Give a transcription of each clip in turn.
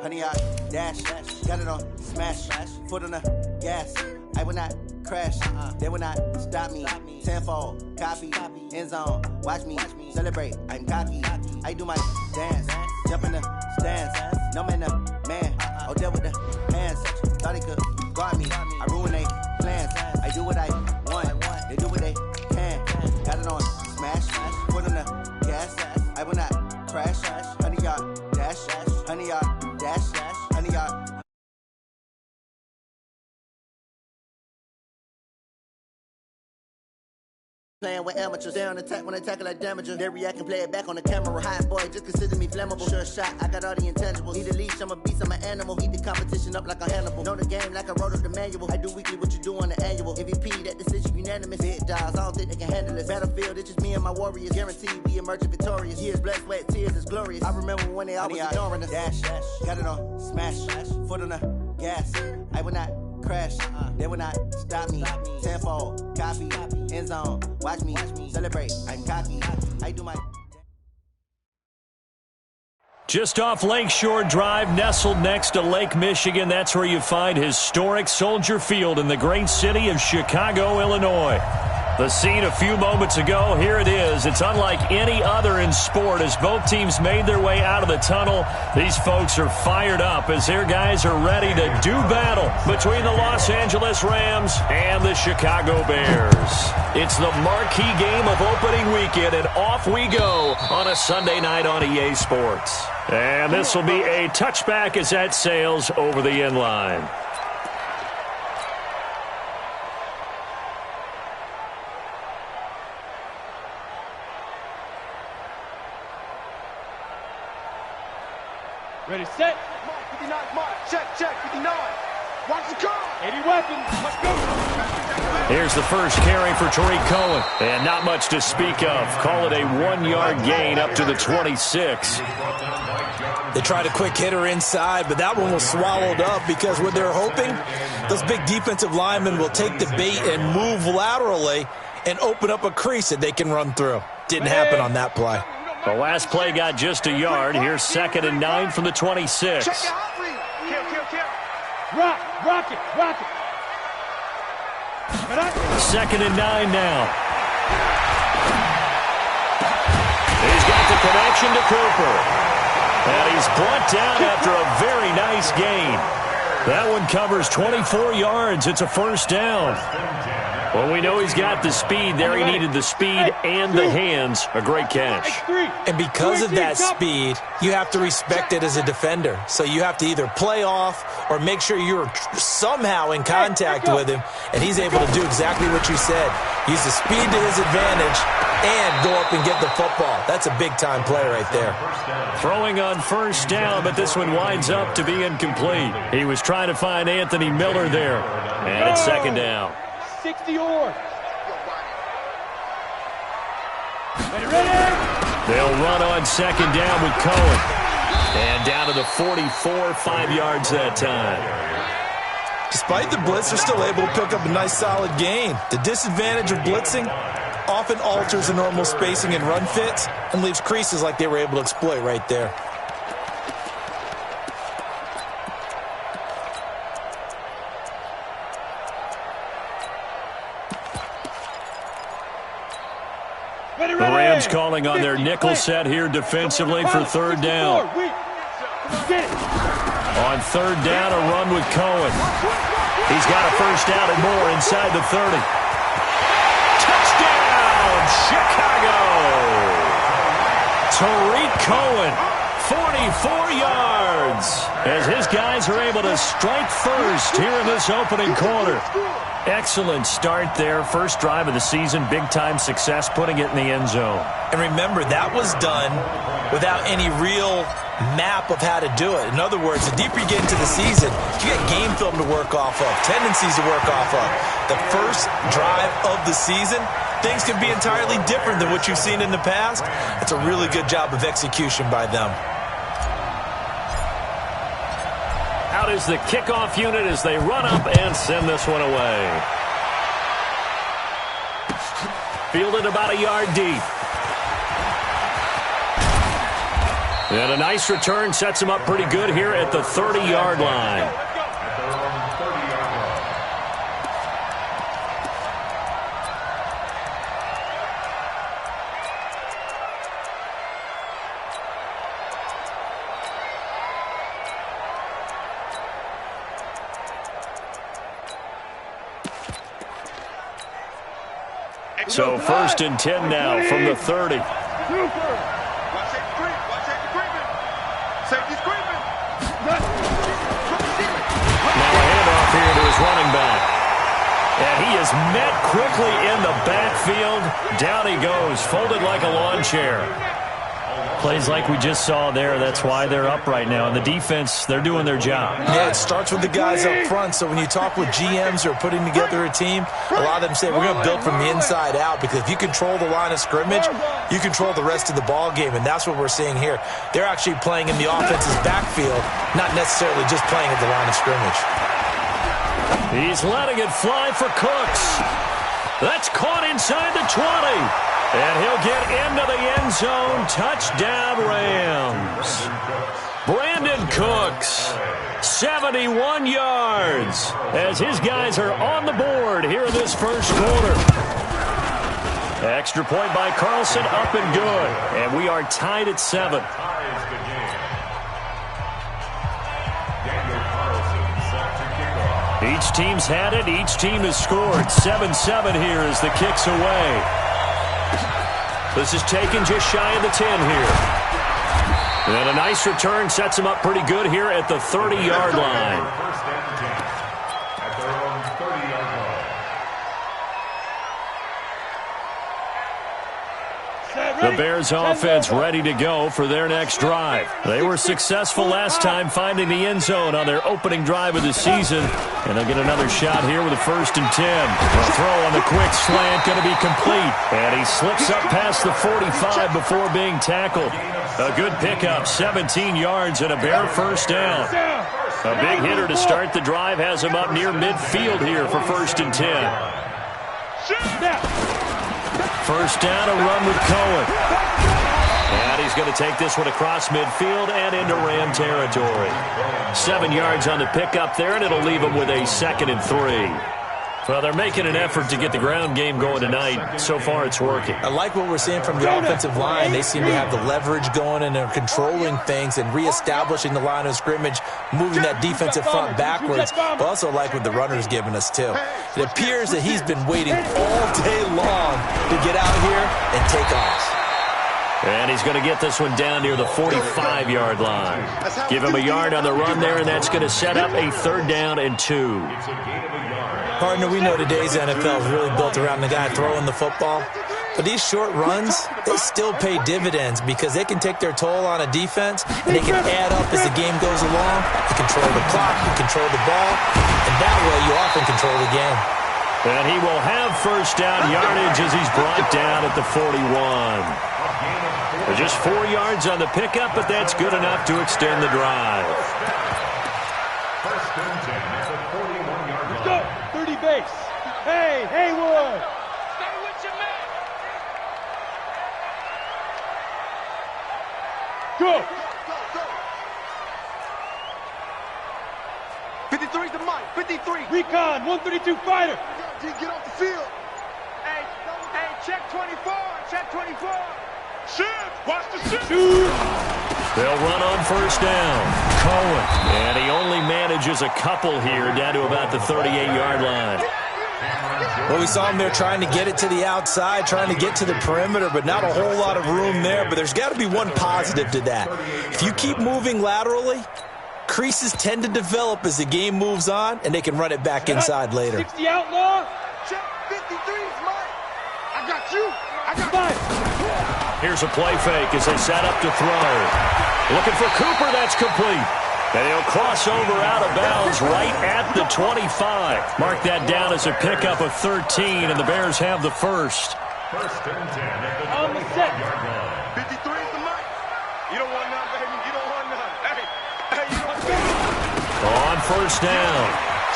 100-yard dash. Got it on smash. Foot on the gas. I will not crash. They will not stop me. Tenfold, copy, end zone. Watch me celebrate. I'm cocky. I do my dance. Jump in the stands. No man, the man. Oh, deal with the hands. Thought he could guard me. I ruin they plans. I do what I want. They do what they can. Got it on smash. Foot on the gas. I will not crash. 100-yard dash. 100-yard dash. 100-yard. Playing with amateurs, they on attack when I tackle like damager. They react and play it back on the camera. Hot boy, just consider me flammable. Sure shot, I got all the intangibles. Need a leash, I'm a beast, I'm an animal. Heat the competition up like a Hannibal. Know the game like I wrote up the manual. I do weekly what you do on the annual. MVP, that decision unanimous. Big dogs, I don't think they can handle this. Battlefield, it's just me and my warriors. Guaranteed we emerging victorious. Years, blood, sweat, tears, it's glorious. I remember when they always ignoring us. Dash, got it on smash. Foot on the gas. I will not crash. They will not stop me. Tenfold, copy, end zone. Watch me celebrate. I'm cocky. I do my. Just off Lakeshore Drive, nestled next to Lake Michigan. That's where you find historic Soldier Field in the great city of Chicago, Illinois. The scene a few moments ago, here it is. It's unlike any other in sport as both teams made their way out of the tunnel. These folks are fired up as their guys are ready to do battle between the Los Angeles Rams and the Chicago Bears. It's the marquee game of opening weekend, and off we go on a Sunday night on EA Sports. And this will be a touchback as that sails over the end line. Ready, set. Mark, 59, mark. Check, 59. Watch the car. 80 weapons. Let's go. Here's the first carry for Tariq Cohen. And not much to speak of. Call it a 1-yard gain up to the 26. They tried a quick hitter inside, but that one was swallowed up because what they're hoping, those big defensive linemen will take the bait and move laterally and open up a crease that they can run through. Didn't happen on that play. The last play got just a yard. Here's 2nd and 9 from the 26. Check it out. Kill. Rock it. 2nd and 9 now. He's got the connection to Cooper. And he's brought down after a very nice gain. That one covers 24 yards. It's a first down. Well, we know he's got the speed there. He needed the speed and the hands. A great catch. And because of that speed, you have to respect it as a defender. So you have to either play off or make sure you're somehow in contact with him. And he's able to do exactly what you said. Use the speed to his advantage and go up and get the football. That's a big-time play right there. Throwing on first down, but this one winds up to be incomplete. He was trying to find Anthony Miller there. And it's 2nd down. 60 or. Ready. They'll run on 2nd down with Cohen. And down to the 44, 5 yards that time. Despite the blitz, they're still able to pick up a nice solid gain. The disadvantage of blitzing often alters the normal spacing and run fits and leaves creases like they were able to exploit right there. The Rams calling on their nickel set here defensively for 3rd down. On 3rd down, a run with Cohen. He's got a first down and more inside the 30. Touchdown, Chicago! Tariq Cohen, 44 yards, as his guys are able to strike first here in this opening quarter. Excellent start there. First drive of the season, big-time success, putting it in the end zone. And remember, that was done without any real map of how to do it. In other words, the deeper you get into the season, you get game film to work off of, tendencies to work off of. The first drive of the season, things can be entirely different than what you've seen in the past. It's a really good job of execution by them. Out is the kickoff unit as they run up and send this one away. Fielded about a yard deep. And a nice return sets him up pretty good here at the 30-yard line. So 1st and 10 now from the 30. Here to his running back. And he is met quickly in the backfield. Down he goes, folded like a lawn chair. Plays like we just saw there. That's why they're up right now. And the defense, they're doing their job. Yeah, it starts with the guys up front. So when you talk with GMs who are putting together a team, a lot of them say, we're going to build from the inside out, because if you control the line of scrimmage, you control the rest of the ball game. And that's what we're seeing here. They're actually playing in the offense's backfield, not necessarily just playing at the line of scrimmage. He's letting it fly for Cooks. That's caught inside the 20. And he'll get into the end zone. Touchdown, Rams. Brandon Cooks, 71 yards, as his guys are on the board here in this first quarter. Extra point by Carlson, up and good. And we are tied at 7. Each team's had it. Each team has scored. 7-7 here as the kick's away. This is taken just shy of the 10 here. And a nice return sets him up pretty good here at the 30-yard line. The Bears offense ready to go for their next drive. They were successful last time finding the end zone on their opening drive of the season. And they'll get another shot here with a 1st and 10. The throw on the quick slant going to be complete. And he slips up past the 45 before being tackled. A good pickup, 17 yards and a Bear first down. A big hitter to start the drive has him up near midfield here for 1st and 10. First down, a run with Cohen. And he's going to take this one across midfield and into Ram territory. 7 yards on the pickup there, and it'll leave him with a 2nd and 3. Well, they're making an effort to get the ground game going tonight. So far, it's working. I like what we're seeing from the offensive line. They seem to have the leverage going, and they're controlling things and reestablishing the line of scrimmage, moving that defensive front backwards. But also like what the runner's giving us, too. It appears that he's been waiting all day long to get out here and take off. And he's going to get this one down near the 45-yard line. Give him a yard on the run there, and that's going to set up a 3rd down and 2. Partner, we know today's NFL is really built around the guy throwing the football. But these short runs, they still pay dividends because they can take their toll on a defense, and they can add up as the game goes along. You control the clock, you control the ball, and that way you often control the game. And he will have first down yardage as he's brought down at the 41. Just 4 yards on the pickup, but that's good enough to extend the drive. First and 10 at the 41-yard line. Let's go. 30 base. Hey, Haywood. Stay with your man. Go. 53's the mic. 53. Recon. 132 fighter. Get off the field. Hey, check 24. Check 24. Shoot! Watch the shoot! They'll run on first down. Cohen. And he only manages a couple here down to about the 38-yard line. Well, we saw him there trying to get it to the outside, trying to get to the perimeter, but not a whole lot of room there. But there's got to be one positive to that. If you keep moving laterally, creases tend to develop as the game moves on, and they can run it back inside later. 60 outlaw. Check 53's Mike. I got you. I got mine. Here's a play fake as they set up to throw. Looking for Cooper, that's complete. And he'll cross over out of bounds right at the 25. Mark that down as a pickup of 13, and the Bears have the first. First and 10 at the 50-yard line. 53 is the mic. You don't want none, baby. You don't want none. Hey, you don't want none. On first down,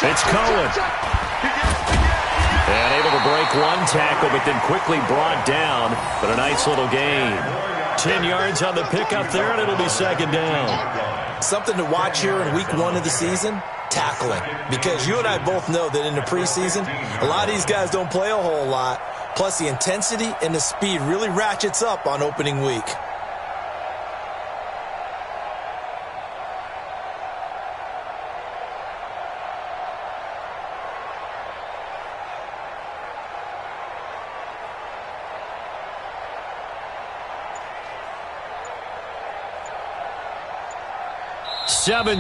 it's Cohen. And able to break one tackle, but then quickly brought down. But a nice little gain. 10 yards on the pickup there, and it'll be second down. Something to watch here in week 1 of the season, tackling. Because you and I both know that in the preseason, a lot of these guys don't play a whole lot. Plus, the intensity and the speed really ratchets up on opening week.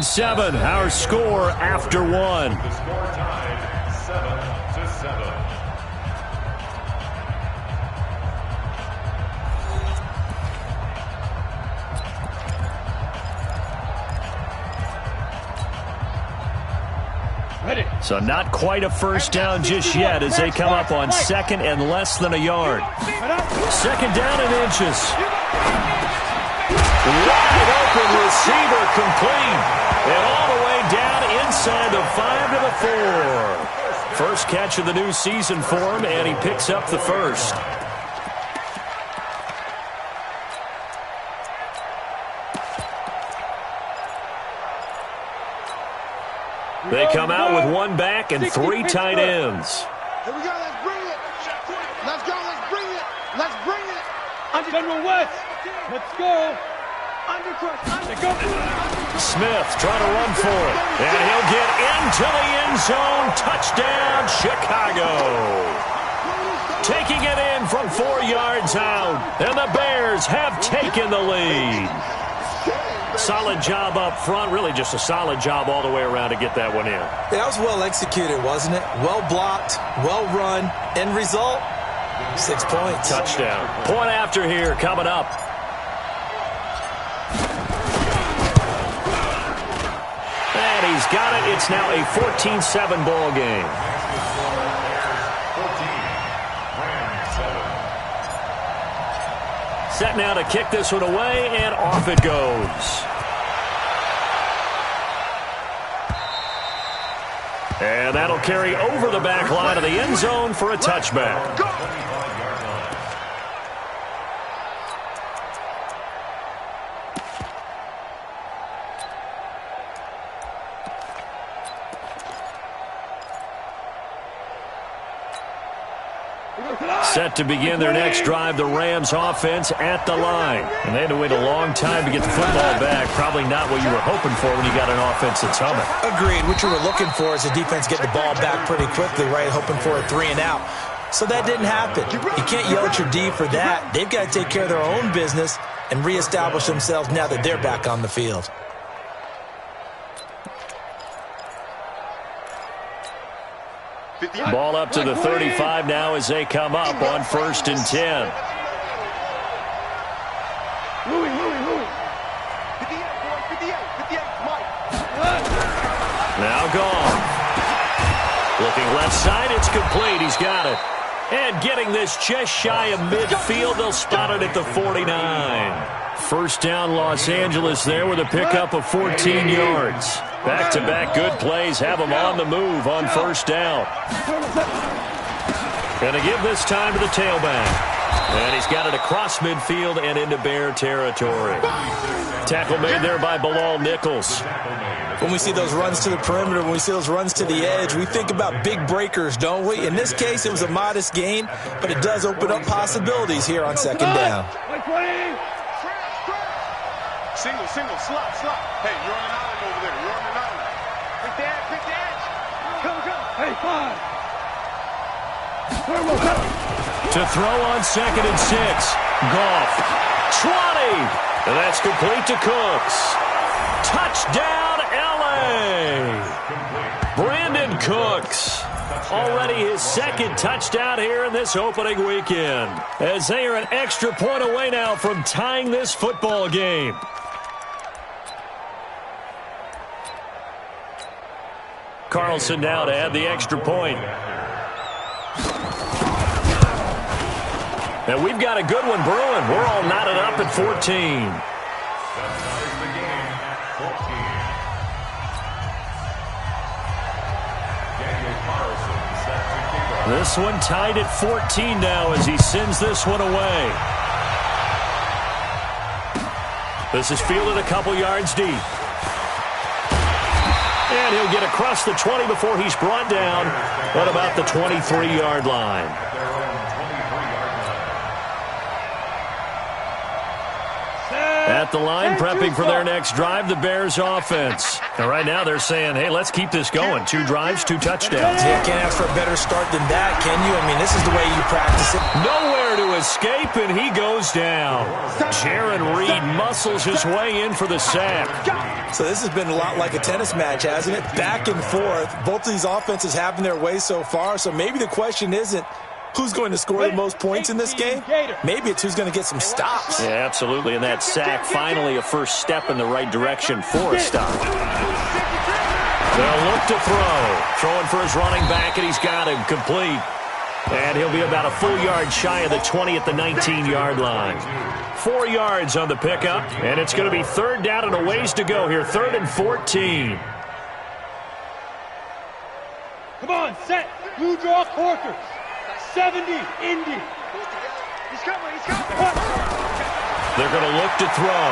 Seven, our score after one. The score tied 7-7. So not quite a first down just yet as they come up on second and less than a yard. Second down and inches. Wide open receiver complete. And all the way down inside the 5 to the 4. First catch of the new season for him, and he picks up the first. They come out with one back and 3 tight ends. Here we go, let's bring it. Let's go, let's bring it. Let's bring it. General West, let's go. Smith trying to run for it. And he'll get into the end zone. Touchdown, Chicago. Taking it in from 4 yards out. And the Bears have taken the lead. Solid job up front. Really just a solid job all the way around to get that one in. Yeah, that was well executed, wasn't it? Well blocked, well run. End result, 6 points. Touchdown. Point after here coming up. And he's got it. It's now a 14-7 ball game. Set now to kick this one away, and off it goes. And that'll carry over the back line of the end zone for a touchback. Set to begin their next drive, the Rams offense at the line. And they had to wait a long time to get the football back. Probably not what you were hoping for when you got an offense that's humming. Agreed. What you were looking for is the defense get the ball back pretty quickly, right? Hoping for a 3 and out. So that didn't happen. You can't yell at your D for that. They've got to take care of their own business and reestablish themselves now that they're back on the field. Ball up to the 35 now as they come up on 1st and 10. Now gone. Looking left side, it's complete. He's got it. And getting this just shy of midfield, they'll spot it at the 49. First down, Los Angeles there with a pickup of 14 yards. Back-to-back good plays have them on the move on first down. Going to give this time to the tailback. And he's got it across midfield and into Bear territory. Tackle made there by Bilal Nichols. When we see those runs to the perimeter, when we see those runs to the edge, we think about big breakers, don't we? In this case, it was a modest gain, but it does open up possibilities here on second down. Single, slot. Hey, you're on an island over there. You're on an island. Pick the edge. Go. Hey, 5. To throw on 2nd and 6. Goff. 20. And that's complete to Cooks. Touchdown, L.A. Brandon Cooks. Already his 2nd touchdown here in this opening weekend. As they are an extra point away now from tying this football game. Carlson now to add the extra point. And we've got a good one brewing. We're all knotted up at 14. This one tied at 14 now as he sends this one away. This is fielded a couple yards deep. And he'll get across the 20 before he's brought down at about the 23-yard line. At the line, prepping for their next drive, the Bears offense. And right now they're saying, hey, let's keep this going. 2 drives, 2 touchdowns. Yeah, can't ask for a better start than that, can you? I mean, this is the way you practice it. Nowhere to escape, and he goes down. Jaron Reed muscles his way in for the sack. So this has been a lot like a tennis match, hasn't it? Back and forth. Both of these offenses having their way so far, so maybe the question isn't who's going to score the most points in this game? Maybe it's who's going to get some stops. Yeah, absolutely. And that sack, finally a first step in the right direction for a stop. They'll look to throw. Throwing for his running back, and he's got him complete. And he'll be about a full yard shy of the 20 at the 19-yard line. 4 yards on the pickup, and it's going to be 3rd down and a ways to go here. 3rd and 14. Come on, set. Blue draw quarters. 70, Indy. He's coming, he's coming. They're going to look to throw.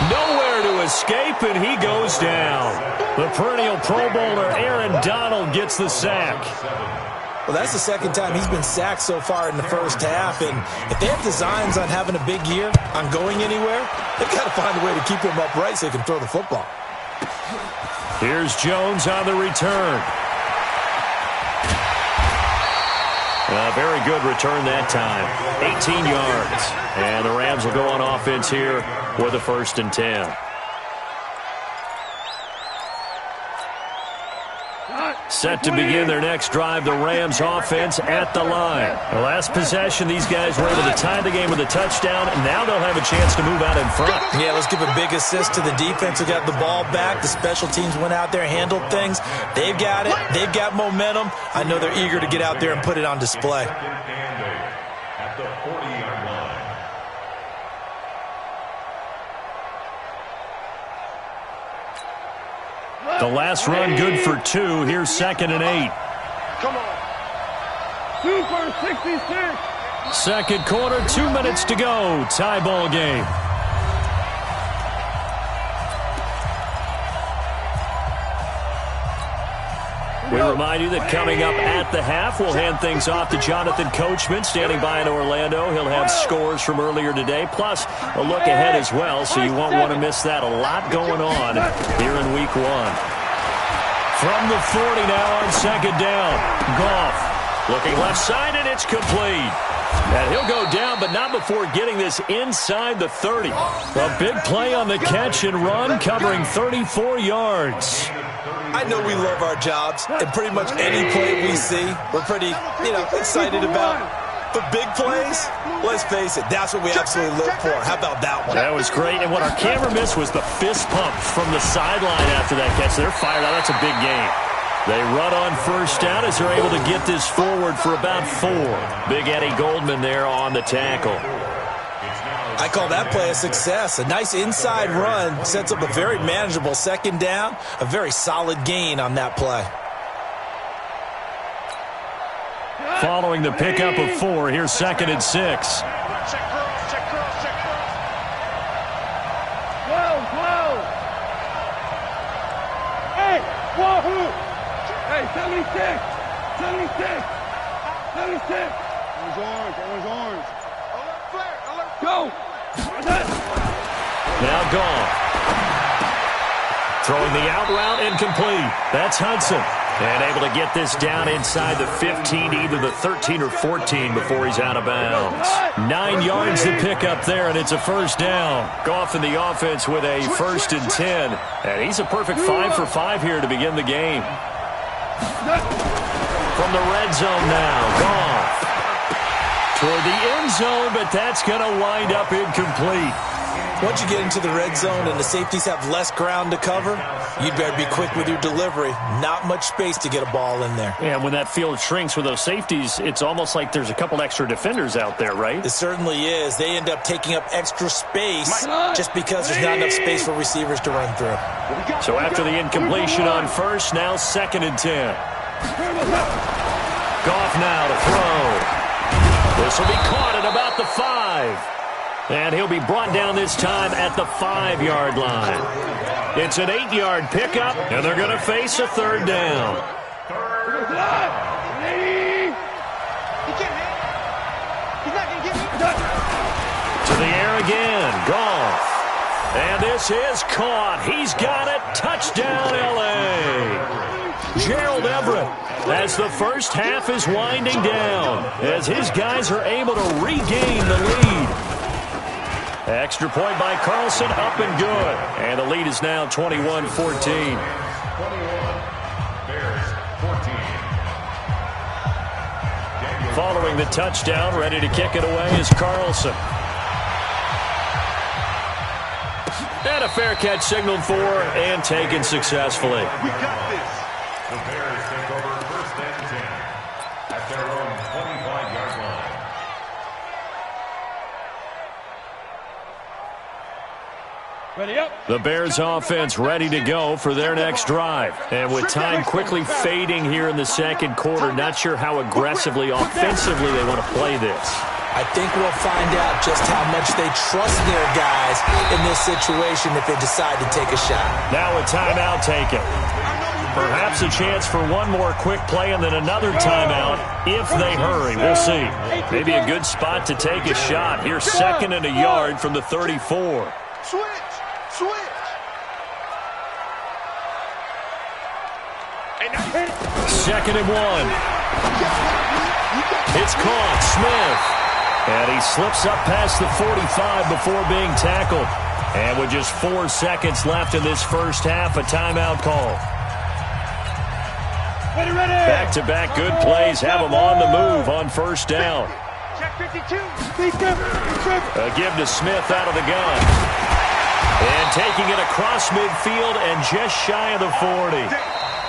Nowhere to escape, and he goes down. The perennial Pro Bowler Aaron Donald gets the sack. Well, that's the second time he's been sacked so far in the first half, and if they have designs on having a big year, on going anywhere, they've got to find a way to keep him upright so they can throw the football. Here's Jones on the return. A very good return that time. 18 yards. And the Rams will go on offense here with a 1st and 10. Set to begin their next drive, the Rams offense at the line. The last possession, these guys were able to tie the game with a touchdown, and now they'll have a chance to move out in front. Yeah, let's give a big assist to the defense who got the ball back. The special teams went out there, handled things. They've got it. They've got momentum. I know they're eager to get out there and put it on display. At the 40-yard line. The last run good for 2. Here's 2nd and 8. Come on. 2 for 66. Second quarter, 2 minutes to go. Tie ball game. We remind you that coming up at the half, we'll hand things off to Jonathan Coachman, standing by in Orlando. He'll have scores from earlier today, plus a look ahead as well, so you won't want to miss that. A lot going on here in Week 1. From the 40 now on 2nd down. Goff looking left side, and it's complete. And he'll go down, but not before getting this inside the 30. A big play on the catch and run, covering 34 yards. I know we love our jobs, and pretty much any play we see, we're pretty, excited about. But big plays, let's face it, that's what we absolutely live for. How about that one? That was great, and what our camera missed was the fist pump from the sideline after that catch. They're fired out. That's a big game. They run on 1st down as they're able to get this forward for about 4. Big Eddie Goldman there on the tackle. I call that play a success. A nice inside run sets up a very manageable 2nd down, a very solid gain on that play. Following the pickup of 4, here's 2nd and 6. Check cross, check cross, check cross. Whoa. Hey, wahoo. Hey, 76. 76. Orange. Alert flare, alert. Go. Now Goff. Throwing the out route, incomplete. That's Hudson. And able to get this down inside the 15, either the 13 or 14 before he's out of bounds. 9 yards to pick up there, and it's a 1st down. Goff in the offense with a 1st and 10. And he's a perfect 5 for 5 here to begin the game. From the red zone now, Goff. Toward the end zone, but that's going to wind up incomplete. Once you get into the red zone and the safeties have less ground to cover, you'd better be quick with your delivery. Not much space to get a ball in there. Yeah, when that field shrinks with those safeties, it's almost like there's a couple extra defenders out there, right? It certainly is. They end up taking up extra space just because there's not enough space for receivers to run through. So after the incompletion on 1st, now 2nd and 10. Goff now to throw. This will be caught at about the 5. And he'll be brought down this time at the 5-yard line. It's an 8-yard pickup, and they're going to face a third down. To the air again, Goff. And this is caught. He's got it. Touchdown, L.A. Gerald Everett, as the first half is winding down, as his guys are able to regain the lead. Extra point by Carlson, up and good. And the lead is now 21-14. 21, Bears 14. Following the touchdown, ready to kick it away is Carlson. And a fair catch signaled for and taken successfully. We got this. The Bears take over first and 10 at their own 25-yard line. Ready up. The Bears offense ready to go for their next drive. And with time quickly fading here in the second quarter, not sure how aggressively, offensively they want to play this. I think we'll find out just how much they trust their guys in this situation if they decide to take a shot. Now a timeout taken. Perhaps a chance for one more quick play and then another timeout if they hurry. We'll see. Maybe a good spot to take a shot. Here's 2nd and a yard from the 34. Switch. Second and 1. It's caught. Smith. And he slips up past the 45 before being tackled. And with just 4 seconds left in this first half, a timeout call. Ready. Back-to-back good plays have them on the move on first down. Check 52. A give to Smith out of the gun. And taking it across midfield and just shy of the 40.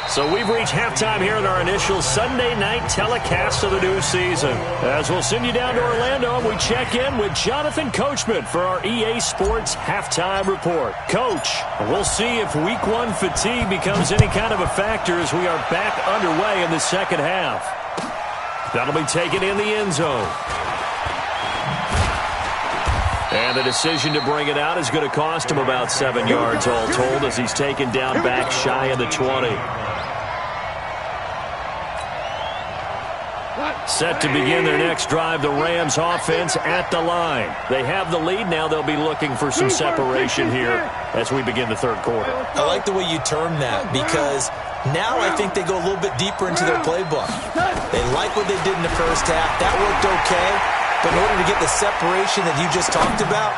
So we've reached halftime here in our initial Sunday night telecast of the new season. As we'll send you down to Orlando, we check in with Jonathan Coachman for our EA Sports Halftime Report. Coach, we'll see if Week 1 fatigue becomes any kind of a factor as we are back underway in the second half. That'll be taken in the end zone. And the decision to bring it out is going to cost him about 7 yards all told as he's taken down back shy of the 20. Set to begin their next drive, the Rams offense at the line. They have the lead. Now they'll be looking for some separation here as we begin the third quarter. I like the way you term that because now I think they go a little bit deeper into their playbook. They like what they did in the first half. That worked okay. But in order to get the separation that you just talked about,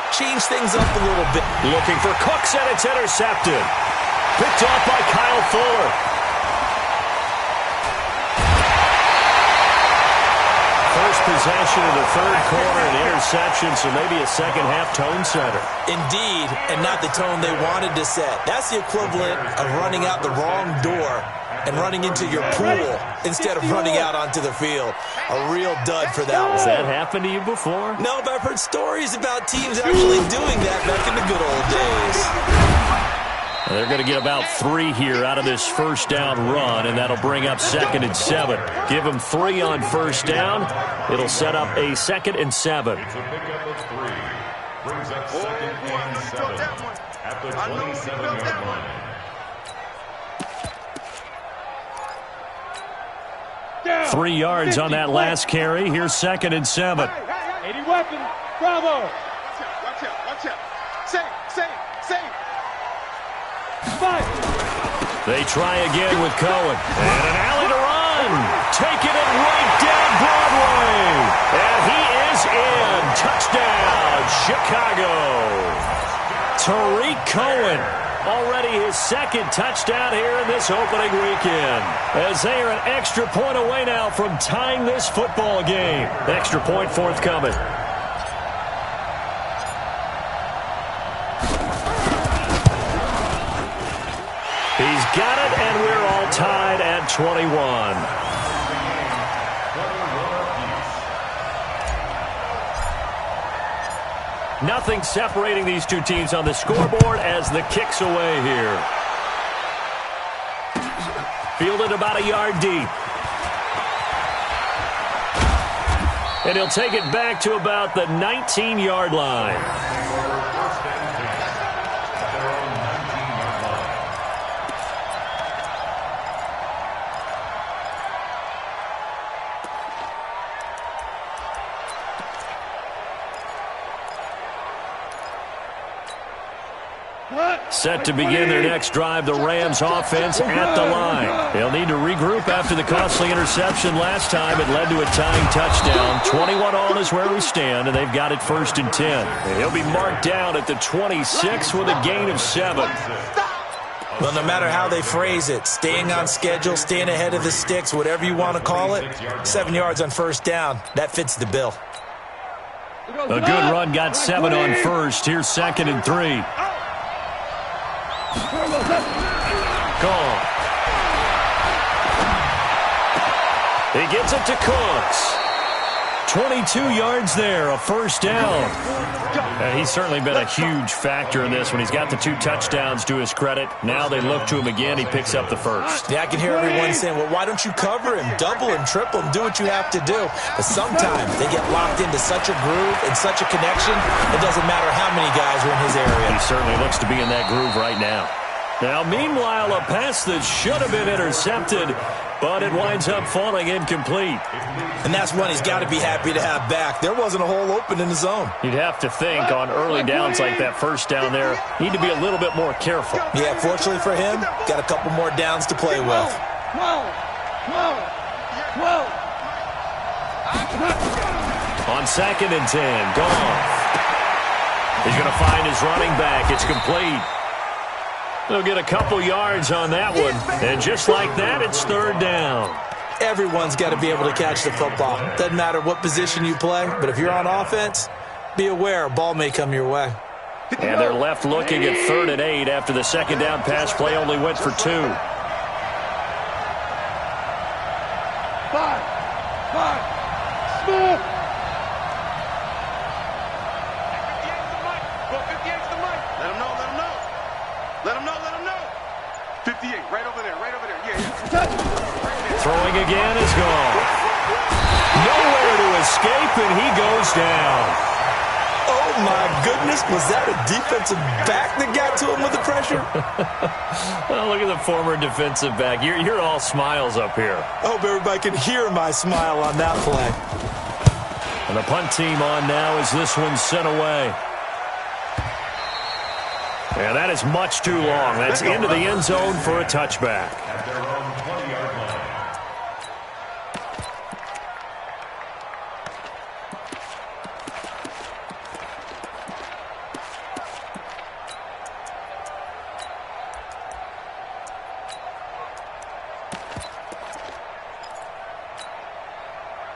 change things up a little bit. Looking for Cooks, and it's intercepted. Picked off by Kyle Fuller. First possession of the third quarter, an interception, so maybe a second-half tone setter. Indeed, and not the tone they wanted to set. That's the equivalent of running out the wrong door and running into your pool instead of running out onto the field. A real dud for that one. Has that happened to you before? No, but I've heard stories about teams actually doing that back in the good old days. They're going to get about 3 here out of this first down run, and that'll bring up 2nd and 7. Give them 3 on first down. It'll set up a 2nd and 7. It's a pickup of 3. Brings up 2nd and 7 at the 27-yard line. Down. 3 yards on that last carry. Here's 2nd and 7. 80 weapon. Bravo. Watch out. Save. Fight. They try again with Cohen. And an alley to run. Taking it right down Broadway. And he is in. Touchdown, Chicago. Tariq Cohen. Already his 2nd touchdown here in this opening weekend. As they are an extra point away now from tying this football game. Extra point forthcoming. He's got it, and we're all tied at 21. Nothing separating these two teams on the scoreboard as the kick's away here. Fielded about a yard deep. And he'll take it back to about the 19-yard line. Set to begin their next drive, the Rams offense at the line. They'll need to regroup after the costly interception last time. It led to a tying touchdown. 21-all is where we stand, and they've got it 1st and 10. And he'll be marked down at the 26 with a gain of 7. Well, no matter how they phrase it, staying on schedule, staying ahead of the sticks, whatever you want to call it, 7 yards on 1st down, that fits the bill. A good run got 7 on 1st. Here's 2nd and 3. Gone. He gets it to Cooks. 22 yards there, a 1st down. He's certainly been a huge factor in this when he's got the 2 touchdowns to his credit. Now they look to him again. He picks up the 1st. Yeah, I can hear everyone saying, well, why don't you cover him, double him, triple him, do what you have to do. But sometimes they get locked into such a groove and such a connection, it doesn't matter how many guys are in his area. He certainly looks to be in that groove right now. Now, meanwhile, a pass that should have been intercepted, but it winds up falling incomplete. And that's one he's got to be happy to have back. There wasn't a hole open in the zone. You'd have to think on early downs like that 1st down there, need to be a little bit more careful. Yeah, fortunately for him, got a couple more downs to play with. On 2nd and 10, Goff. He's going to find his running back. It's complete. They'll get a couple yards on that one. And just like that, it's 3rd down. Everyone's got to be able to catch the football. Doesn't matter what position you play, but if you're on offense, be aware a ball may come your way. And they're left looking at 3rd and 8 after the 2nd down pass play only went for 2. 5. Smith. Go 58 to the mic. Let him know. 58, right over there. Yeah. Throwing again is gone. Nowhere to escape, and he goes down. Oh, my goodness. Was that a defensive back that got to him with the pressure? Oh, look at the former defensive back. You're all smiles up here. I hope everybody can hear my smile on that play. And the punt team on now as this one's sent away. Yeah, that is much too long. That's into the end zone for a touchback. At their own 20-yard line.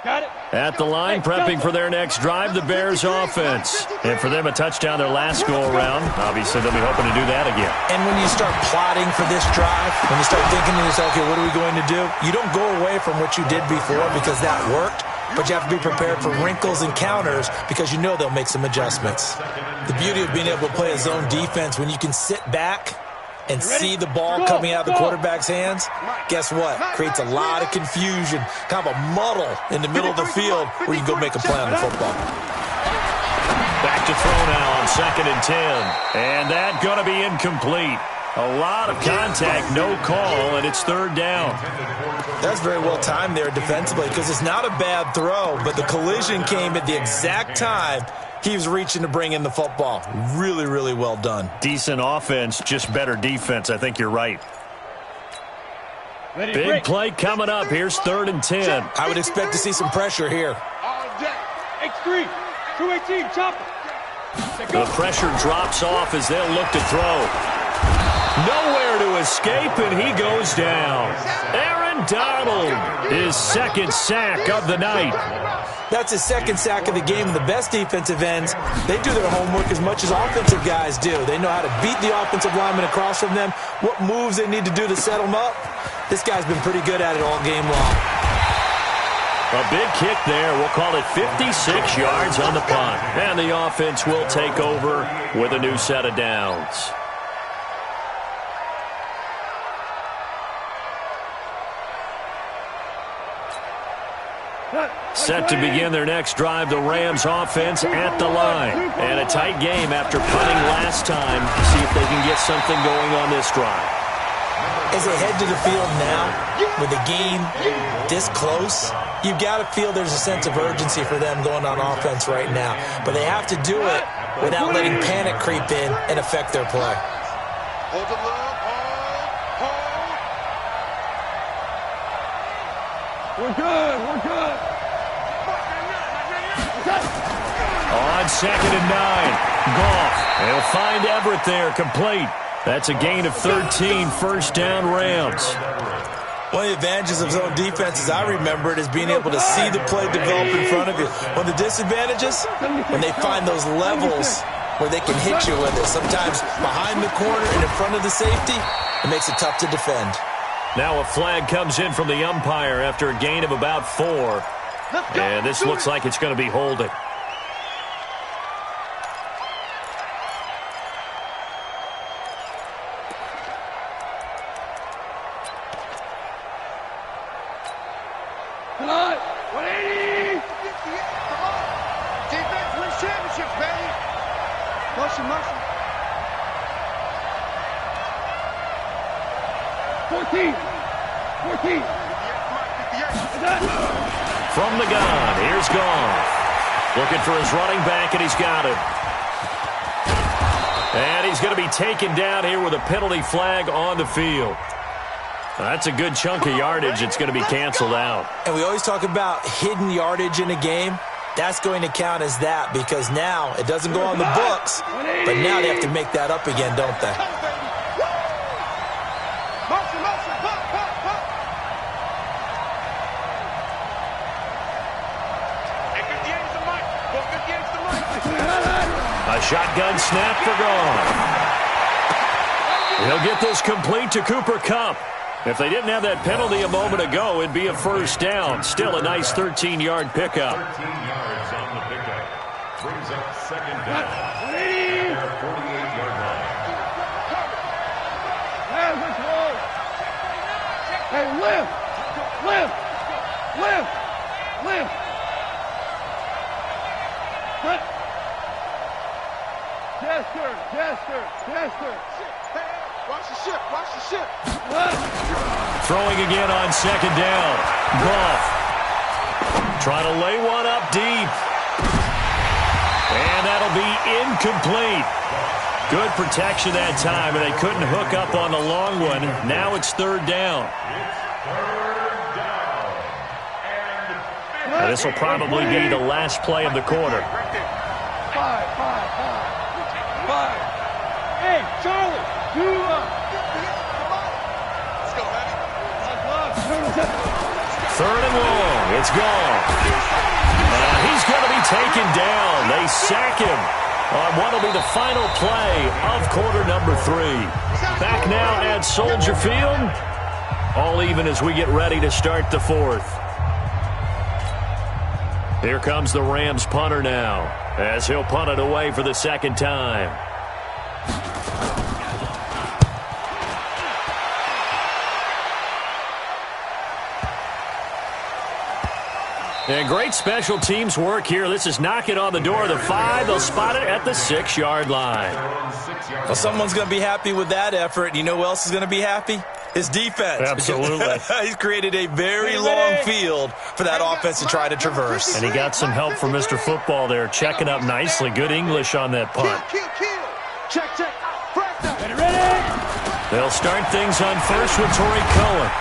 Got it. At the line, prepping for their next drive, the Bears offense. And for them, a touchdown their last go-around. Obviously, they'll be hoping to do that again. And when you start plotting for this drive, when you start thinking to yourself, okay, what are we going to do? You don't go away from what you did before because that worked, but you have to be prepared for wrinkles and counters because you know they'll make some adjustments. The beauty of being able to play a zone defense when you can sit back and see the ball coming out of the quarterback's hands, guess what? Creates a lot of confusion, kind of a muddle in the middle of the field where you can go make a play on the football. Back to throw now on 2nd and 10. And that going to be incomplete. A lot of contact, no call, and it's 3rd down. That's very well timed there defensively because it's not a bad throw, but the collision came at the exact time he was reaching to bring in the football. Really, really well done. Decent offense, just better defense. I think you're right. Big play coming up. Here's 3rd and 10. I would expect to see some pressure here. X3, 218, chopper. The pressure drops off as they'll look to throw. Nowhere to escape, and he goes down. Aaron Donald, his 2nd sack of the night. That's his 2nd sack of the game, and the best defensive ends, they do their homework as much as offensive guys do. They know how to beat the offensive lineman across from them, what moves they need to do to set them up. This guy's been pretty good at it all game long. A big kick there. We'll call it 56 yards on the punt. And the offense will take over with a new set of downs. Set to begin their next drive, the Rams offense at the line. And a tight game after punting last time. See if they can get something going on this drive. As they head to the field now, with the game this close, you've got to feel there's a sense of urgency for them going on offense right now. But they have to do it without letting panic creep in and affect their play. Hold the love, hold. We're good, we're good. On 2nd and 9, Goff. They'll find Everett there, complete. That's a gain of 13, first down Rams. One of the advantages of zone defense, as I remember it, is being able to see the play develop in front of you. One of the disadvantages, when they find those levels where they can hit you with it. Sometimes behind the corner and in front of the safety, it makes it tough to defend. Now a flag comes in from the umpire after a gain of about 4. And this looks like it's going to be holding. From the gun, here's Goff. Looking for his running back, and he's got it. And he's going to be taken down here with a penalty flag on the field. That's a good chunk of yardage. It's going to be canceled out. And we always talk about hidden yardage in a game. That's going to count as that because now it doesn't go on the books, but now they have to make that up again, don't they? A shotgun snap for Goff. He'll get this complete to Cooper Kupp. If they didn't have that penalty a moment ago, it'd be a first down. Still a nice 13-yard pickup. 13 yards on the pickup. Brings up second down. Their 48-yard line. Hey, lift! Lift! Lift! Lift! Jester! Jester! Jester! Watch the ship! Watch the ship! Throwing again on second down. Goff trying to lay one up deep. And that'll be incomplete. Good protection that time, and they couldn't hook up on the long one. Now it's third down. Now this will probably be the last play of the quarter. Five. Hey, Charlie, you up. Let's go, baby. Third and long. It's gone. He's going to be taken down. They sack him on what will be the final play of quarter number 3. Back now at Soldier Field. All even as we get ready to start the 4th. Here comes the Rams punter now, as he'll punt it away for the second time. And great special teams work here. This is knocking on the door of the 5. They'll spot it at the 6-yard line. Well, someone's going to be happy with that effort. You know who else is going to be happy? His defense. Absolutely. He's created a very long field for that offense to try to traverse. And he got some help from Mr. Football there, checking up nicely. Good English on that punt. Check. Ready. They'll start things on first with Torrey Cohen.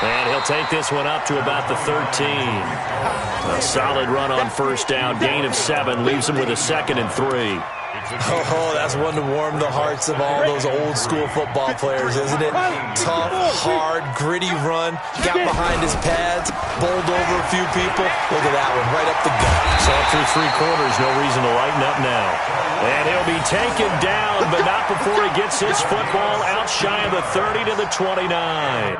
And he'll take this one up to about the 13. A solid run on first down. Gain of 7 leaves him with a 2nd and 3. Oh, that's one to warm the hearts of all those old school football players, isn't it? Tough, hard, gritty run. Got behind his pads, bowled over a few people. Look at that one, right up the gut. So through 3 quarters, no reason to lighten up now. And he'll be taken down, but not before he gets his football out shy of the 30 to the 29.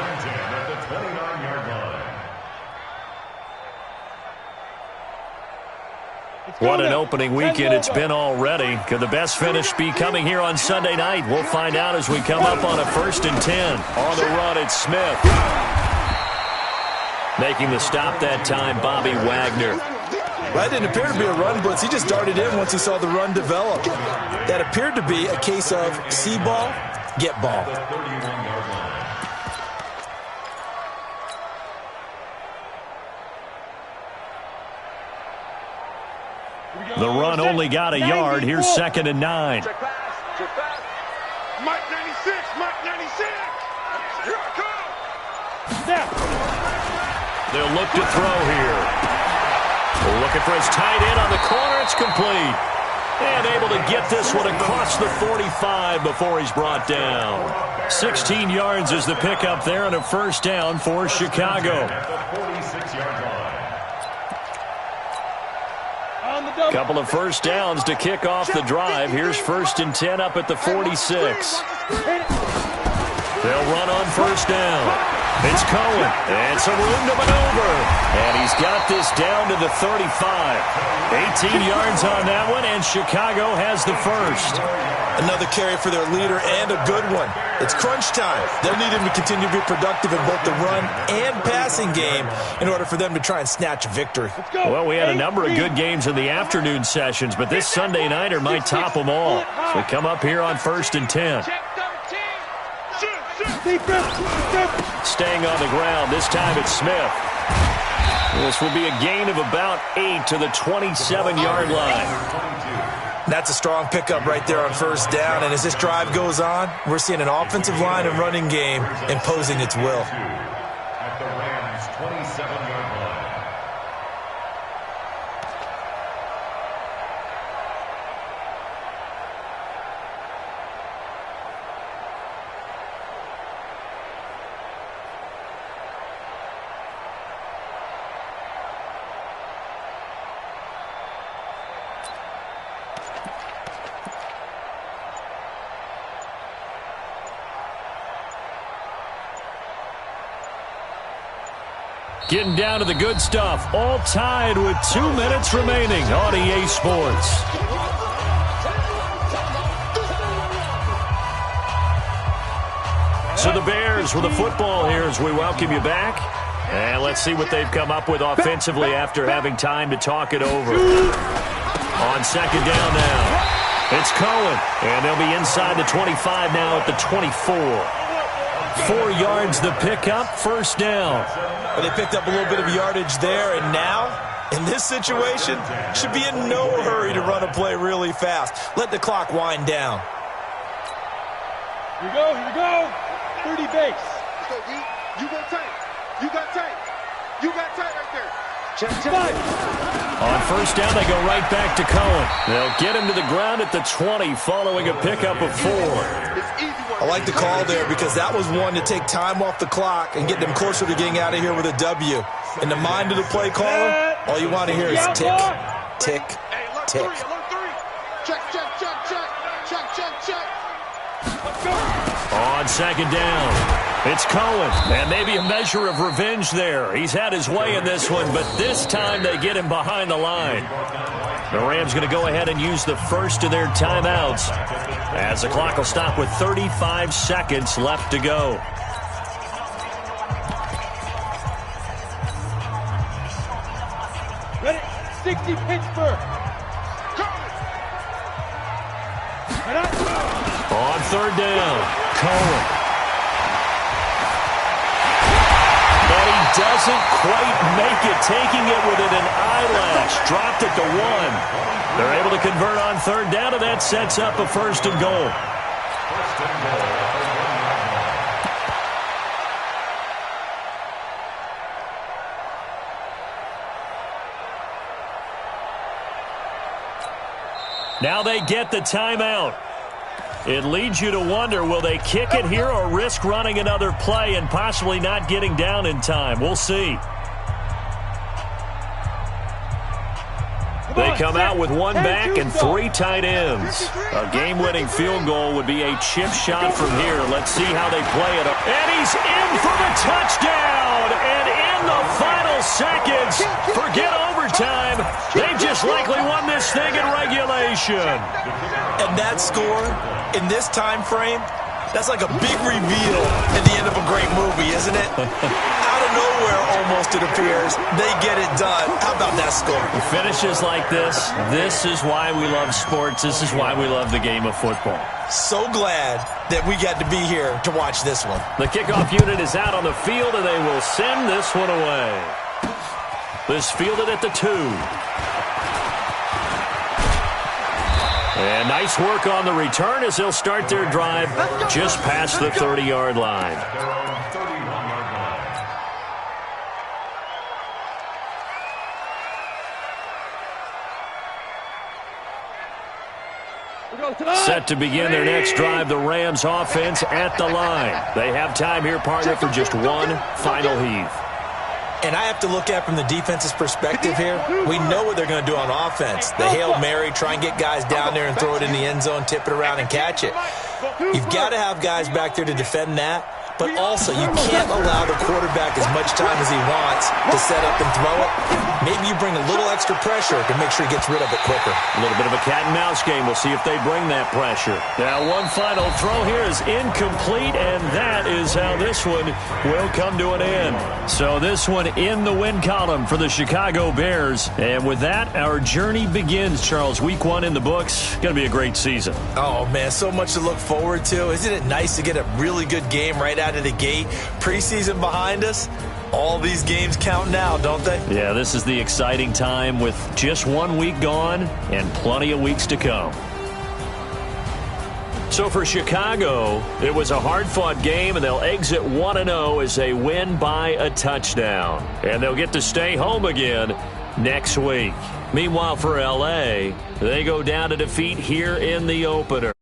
and 10 at the 29-yard line. What an opening weekend it's been already. Could the best finish be coming here on Sunday night? We'll find out as we come up on a 1st and 10. On the run, it's Smith. Making the stop that time, Bobby Wagner. That didn't appear to be a run blitz. He just darted in once he saw the run develop. That appeared to be a case of see ball, get ball. The run only got a yard. Here's 2nd and 9. Mike 96, Mike 96. Here I come. Snap. They'll look to throw here. Looking for his tight end on the corner. It's complete. And able to get this one across the 45 before he's brought down. 16 yards is the pickup there on a 1st down for Chicago. Couple of 1st downs to kick off the drive. Here's 1st and 10 up at the 46. They'll run on 1st down. It's Cohen, and some room to maneuver. And he's got this down to the 35. 18 yards on that one, and Chicago has the 1st. Another carry for their leader, and a good one. It's crunch time. They'll need him to continue to be productive in both the run and passing game in order for them to try and snatch a victory. Well, we had a number of good games in the afternoon sessions, but this Sunday nighter might top them all. So we come up here on 1st and 10. Staying on the ground, this time it's Smith. This will be a gain of about 8 to the 27-yard line. That's a strong pickup right there on 1st down, and as this drive goes on, we're seeing an offensive line and running game imposing its will. At the Rams' 27-yard line. Getting down to the good stuff. All tied with 2 minutes remaining on EA Sports. So the Bears with the football here as we welcome you back. And let's see what they've come up with offensively after having time to talk it over. On 2nd down now, it's Cohen. And they'll be inside the 25 now at the 24. 4 yards the pickup, 1st down. But they picked up a little bit of yardage there, and now, in this situation, should be in no hurry to run a play really fast. Let the clock wind down. Here we go, 30 base. Let's go, D. You go tight. You got tight. You got tight right there. Check. On 1st down, they go right back to Cohen. They'll get him to the ground at the 20 following a pickup of 4. I like the call there because that was one to take time off the clock and get them closer to getting out of here with a W. In the mind of the play caller, all you want to hear is tick, tick, tick. Check. On 2nd down, it's Cohen. And maybe a measure of revenge there. He's had his way in this one, but this time they get him behind the line. The Rams going to go ahead and use the first of their timeouts as the clock will stop with 35 seconds left to go. Ready? 60 Pittsburgh. On 3rd down, Cohen. But he doesn't quite make it, taking it within an eyelash. Dropped it to 1. They're able to convert on 3rd down, and that sets up a 1st and goal. Now they get the timeout. It leads you to wonder, will they kick it here or risk running another play and possibly not getting down in time? We'll see. They come out with one back and 3 tight ends. A game-winning field goal would be a chip shot from here. Let's see how they play it. And he's in for the touchdown. And in the final seconds, forget overtime. They've just likely won this thing in regulation. And that score in this time frame, that's like a big reveal at the end of a great movie, isn't it? Out of nowhere, almost, it appears, they get it done. How about that score? Finishes like this is why we love sports. This is why we love the game of football. So glad that we got to be here to watch this one. The kickoff unit is out on the field, and they will send this one away. This fielded at the 2. And nice work on the return as they'll start their drive just past the 30-yard line. Set to begin their next drive, the Rams offense at the line. They have time here, partner, for just one final heave. And I have to look at it from the defense's perspective here. We know what they're going to do on offense. The Hail Mary, try and get guys down there and throw it in the end zone, tip it around and catch it. You've got to have guys back there to defend that. But also, you can't allow the quarterback as much time as he wants to set up and throw it. Maybe you bring a little extra pressure to make sure he gets rid of it quicker. A little bit of a cat-and-mouse game. We'll see if they bring that pressure. Now, one final throw here is incomplete, and that is how this one will come to an end. So this one in the win column for the Chicago Bears. And with that, our journey begins, Charles. Week 1 in the books. Going to be a great season. Oh, man, so much to look forward to. Isn't it nice to get a really good game right out of the gate? Preseason behind us. All these games count now, don't they? Yeah, this is the exciting time with just 1 week gone and plenty of weeks to come. So for Chicago, it was a hard-fought game, and they'll exit 1-0 as they win by a touchdown. And they'll get to stay home again next week. Meanwhile, for L.A., they go down to defeat here in the opener.